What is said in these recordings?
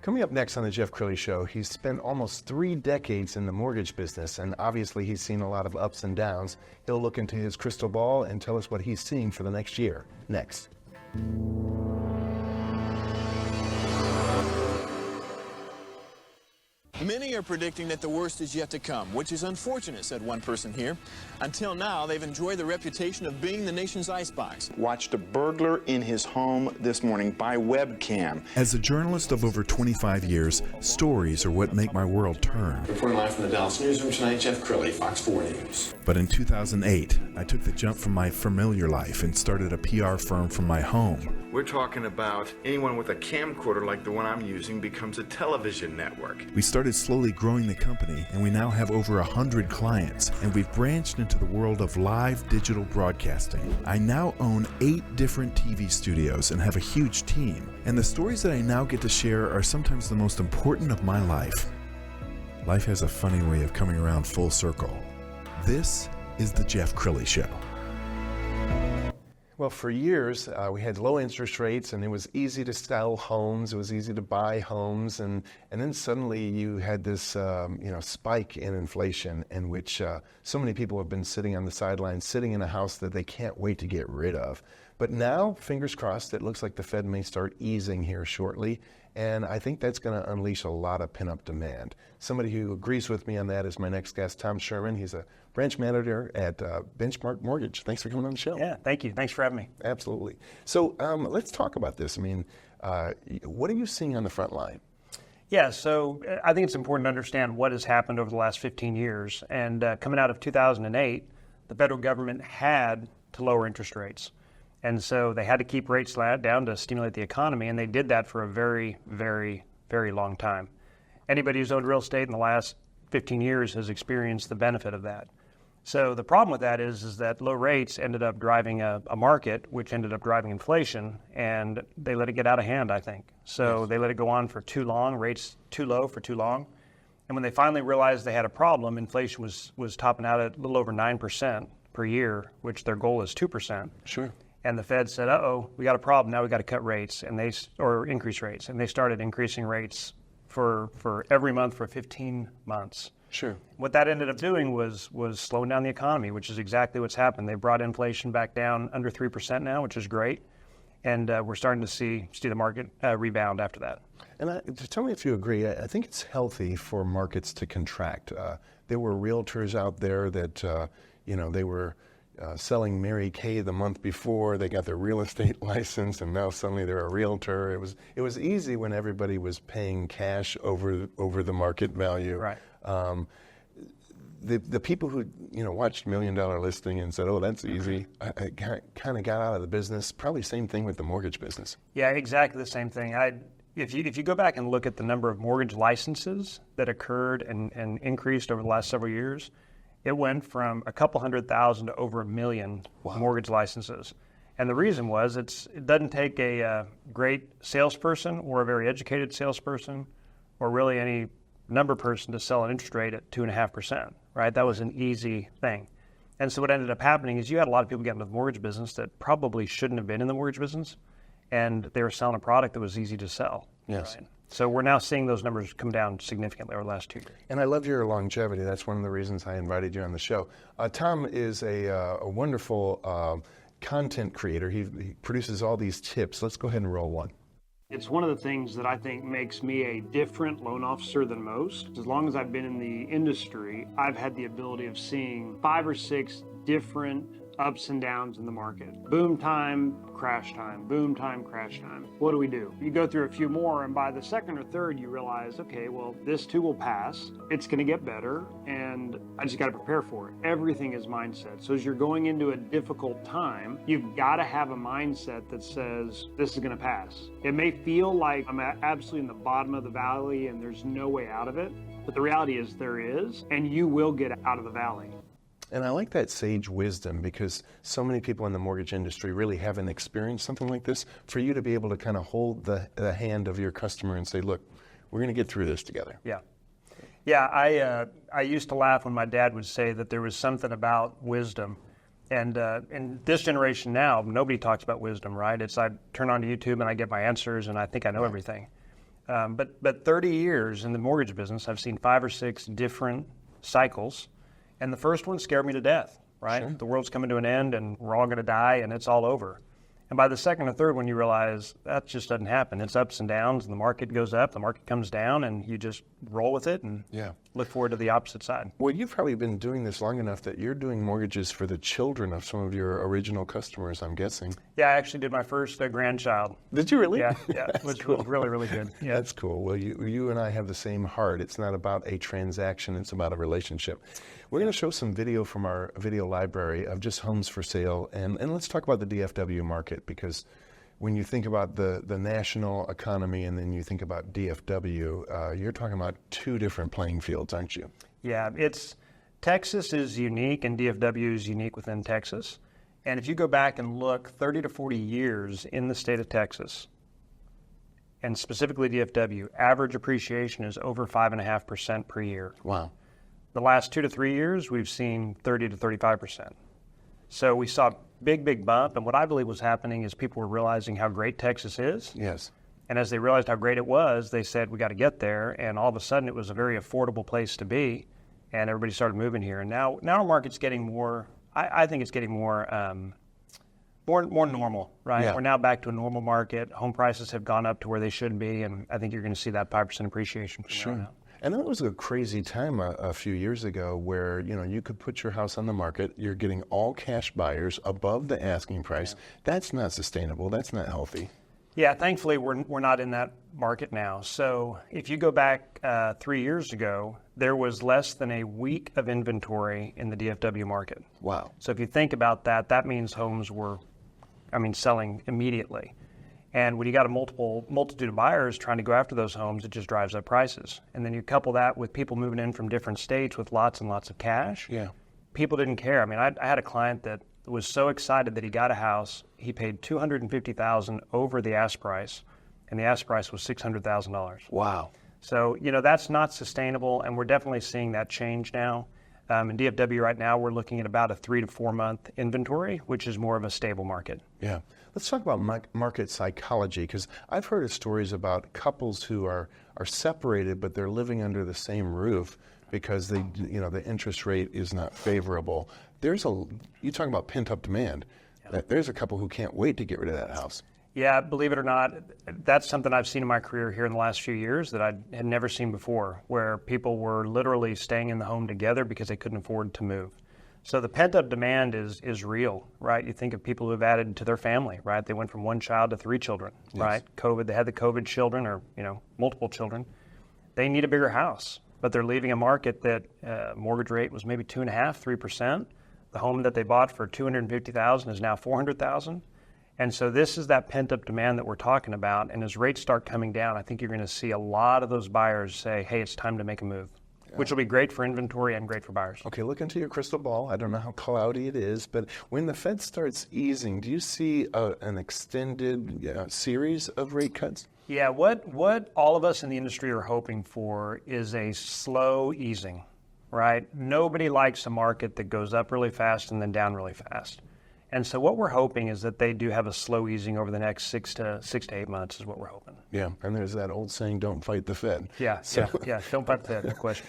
Coming up next on the Jeff Crilley Show, he's spent almost 3 decades in the mortgage business, and obviously he's seen a lot of ups and downs. He'll look into his crystal ball and tell us what he's seeing for the next year. Next. Many are predicting that the worst is yet to come, which is unfortunate, said one person here. Until now, they've enjoyed the reputation of being the nation's icebox. Watched a burglar in his home this morning by webcam. As a journalist of over 25 years, stories are what make my world turn. Reporting live from the Dallas newsroom tonight, Jeff Crilley, Fox 4 News. But in 2008, I took the jump from my familiar life and started a PR firm from my home. We're talking about anyone with a camcorder like the one I'm using becomes a television network. We started slowly growing the company, and we now have over 100 clients, and we've branched into the world of live digital broadcasting. I now own 8 different TV studios and have a huge team, and the stories that I now get to share are sometimes the most important of my life. Life has a funny way of coming around full circle. This is the Jeff Crilley Show. Well, for years, we had low interest rates, and it was easy to sell homes. It was easy to buy homes, and then suddenly you had this, spike in inflation, in which so many people have been sitting on the sidelines, sitting in a house that they can't wait to get rid of. But now, fingers crossed, it looks like the Fed may start easing here shortly, and I think that's going to unleash a lot of pent-up demand. Somebody who agrees with me on that is my next guest, Tom Sherman. He's a branch manager at Benchmark Mortgage. Thanks for coming on the show. Yeah, thank you. Thanks for having me. Absolutely. So let's talk about this. I mean, what are you seeing on the front line? Yeah, so I think it's important to understand what has happened over the last 15 years. And coming out of 2008, the federal government had to lower interest rates. And so they had to keep rates down to stimulate the economy, and they did that for a very, very, very long time. Anybody who's owned real estate in the last 15 years has experienced the benefit of that. So the problem with that is that low rates ended up driving a market, which ended up driving inflation, and they let it get out of hand, I think. So yes. They let it go on for too long, rates too low for too long. And when they finally realized they had a problem, inflation was topping out at a little over 9% per year, which their goal is 2%. Sure. And the Fed said, uh-oh, we got a problem. Now we got to cut rates, or increase rates. And they started increasing rates for every month for 15 months. Sure. What that ended up doing was slowing down the economy, which is exactly what's happened. They brought inflation back down under 3% now, which is great. And we're starting to see the market rebound after that. And tell me if you agree. I think it's healthy for markets to contract. There were realtors out there that, they were selling Mary Kay the month before they got their real estate license, and now suddenly they're a realtor. It was easy when everybody was paying cash over the market value. Right. The people who watched $1 Million Listing and said, "Oh, that's easy," I kind of got out of the business. Probably same thing with the mortgage business. Yeah, exactly the same thing. If you go back and look at the number of mortgage licenses that occurred and increased over the last several years, it went from a couple 100,000 to over 1 million mortgage licenses. And the reason was it doesn't take a great salesperson or a very educated salesperson or really any number person to sell an interest rate at 2.5%, right? That was an easy thing. And so what ended up happening is you had a lot of people get into the mortgage business that probably shouldn't have been in the mortgage business, and they were selling a product that was easy to sell. Yes. Right? So we're now seeing those numbers come down significantly over the last 2 years. And I love your longevity. That's one of the reasons I invited you on the show. Tom is a wonderful content creator. He produces all these tips. Let's go ahead and roll one. It's one of the things that I think makes me a different loan officer than most. As long as I've been in the industry, I've had the ability of seeing 5 or 6 different ups and downs in the market. Boom time, crash time, boom time, crash time. What do? You go through a few more, and by the second or third, you realize, okay, well, this too will pass. It's going to get better, and I just got to prepare for it. Everything is mindset. So as you're going into a difficult time, you've got to have a mindset that says, this is going to pass. It may feel like I'm absolutely in the bottom of the valley and there's no way out of it, but the reality is there is, and you will get out of the valley. And I like that sage wisdom, because so many people in the mortgage industry really haven't experienced something like this. For you to be able to kind of hold the hand of your customer and say, look, we're going to get through this together. Yeah. Yeah, I used to laugh when my dad would say that there was something about wisdom. And in this generation now, nobody talks about wisdom, right? I turn on to YouTube and I get my answers and I think I know everything. But 30 years in the mortgage business, I've seen 5 or 6 different cycles, and the first one scared me to death, right? Sure. The world's coming to an end, and we're all going to die, and it's all over. And by the second or third one, you realize that just doesn't happen. It's ups and downs, and the market goes up, the market comes down, and you just roll with it and look forward to the opposite side. Well, you've probably been doing this long enough that you're doing mortgages for the children of some of your original customers, I'm guessing. Yeah, I actually did my first grandchild. Did you really? Yeah, which was really, really good. Yeah. That's cool. Well, you and I have the same heart. It's not about a transaction, it's about a relationship. We're going to show some video from our video library of just homes for sale, and let's talk about the DFW market, because when you think about the national economy and then you think about DFW, you're talking about 2 different playing fields, aren't you? Yeah, Texas is unique, and DFW is unique within Texas. And if you go back and look 30 to 40 years in the state of Texas, and specifically DFW, average appreciation is over 5.5% per year. Wow. The last 2 to 3 years, we've seen 30 to 35%. So we saw big bump, and what I believe was happening is people were realizing how great Texas is. Yes. And as they realized how great it was, they said, we got to get there, and all of a sudden it was a very affordable place to be, and everybody started moving here. And now our market's getting more, I think it's getting more normal, right? Yeah. We're now back to a normal market. Home prices have gone up to where they should be, and I think you're going to see that 5% appreciation from there on out. And that was a crazy time a few years ago where, you could put your house on the market, you're getting all cash buyers above the asking price. Yeah. That's not sustainable. That's not healthy. Yeah, thankfully we're not in that market now. So if you go back 3 years ago, there was less than a week of inventory in the DFW market. Wow. So if you think about that, that means homes were, selling immediately. And when you got a multitude of buyers trying to go after those homes, it just drives up prices. And then you couple that with people moving in from different states with lots and lots of cash. Yeah. People didn't care. I had a client that was so excited that he got a house. He paid $250,000 over the ask price, and the ask price was $600,000. Wow. So, that's not sustainable, and we're definitely seeing that change now. In DFW right now, we're looking at about a 3 to 4 month inventory, which is more of a stable market. Yeah. Let's talk about market psychology, because I've heard of stories about couples who are separated, but they're living under the same roof because the interest rate is not favorable. You talk about pent-up demand. Yeah. There's a couple who can't wait to get rid of that house. Yeah, believe it or not, that's something I've seen in my career here in the last few years that I had never seen before, where people were literally staying in the home together because they couldn't afford to move. So the pent-up demand is real, right? You think of people who have added to their family, right? They went from 1 child to 3 children, yes. Right? They had the COVID children or, multiple children. They need a bigger house, but they're leaving a market that mortgage rate was maybe 2.5%, 3%. The home that they bought for $250,000 is now $400,000. And so this is that pent-up demand that we're talking about. And as rates start coming down, I think you're going to see a lot of those buyers say, hey, it's time to make a move. Yeah. Which will be great for inventory and great for buyers. Okay, look into your crystal ball. I don't know how cloudy it is, but when the Fed starts easing, do you see an extended series of rate cuts? Yeah, what all of us in the industry are hoping for is a slow easing, right? Nobody likes a market that goes up really fast and then down really fast. And so what we're hoping is that they do have a slow easing over the next 6 to 8 months is what we're hoping. Yeah, and there's that old saying, don't fight the Fed. Yeah, don't fight the Fed, no question.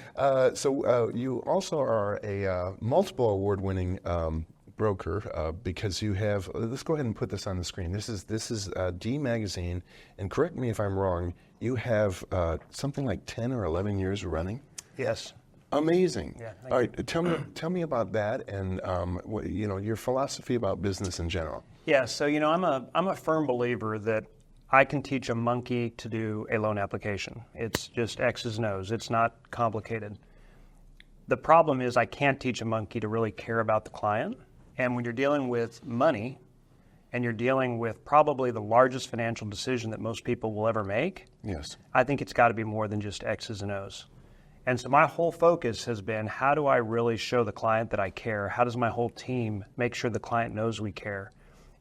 So you also are a multiple award-winning broker because you have, let's go ahead and put this on the screen. This is D Magazine, and correct me if I'm wrong, you have something like 10 or 11 years running? Yes. Amazing. Yeah, all right, tell me about that and your philosophy about business in general. Yeah, so I'm a firm believer that I can teach a monkey to do a loan application. It's just X's and O's. It's not complicated. The problem is I can't teach a monkey to really care about the client. And when you're dealing with money and you're dealing with probably the largest financial decision that most people will ever make, yes, I think it's got to be more than just X's and O's. And so my whole focus has been, how do I really show the client that I care? How does my whole team make sure the client knows we care?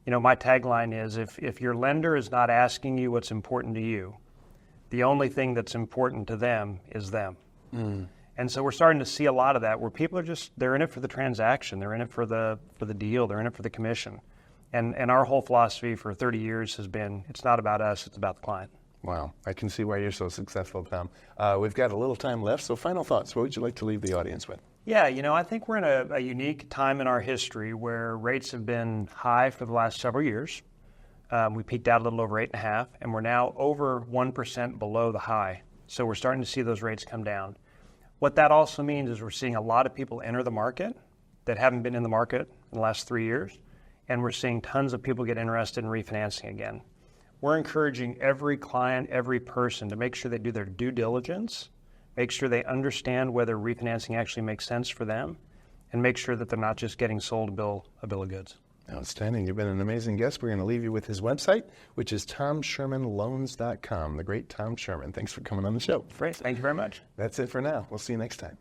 My tagline is, if your lender is not asking you what's important to you, the only thing that's important to them is them. Mm. And so we're starting to see a lot of that where people are they're in it for the transaction. They're in it for the deal. They're in it for the commission. And our whole philosophy for 30 years has been, it's not about us, it's about the client. Wow, I can see why you're so successful, Tom. We've got a little time left, so final thoughts. What would you like to leave the audience with? Yeah, I think we're in a unique time in our history where rates have been high for the last several years. We peaked out a little over 8.5, and we're now over 1% below the high. So we're starting to see those rates come down. What that also means is we're seeing a lot of people enter the market that haven't been in the market in the last 3 years, and we're seeing tons of people get interested in refinancing again. We're encouraging every client, every person to make sure they do their due diligence, make sure they understand whether refinancing actually makes sense for them, and make sure that they're not just getting sold a bill of goods. Outstanding. You've been an amazing guest. We're going to leave you with his website, which is TomShermanLoans.com. The great Tom Sherman. Thanks for coming on the show. Great. Thank you very much. That's it for now. We'll see you next time.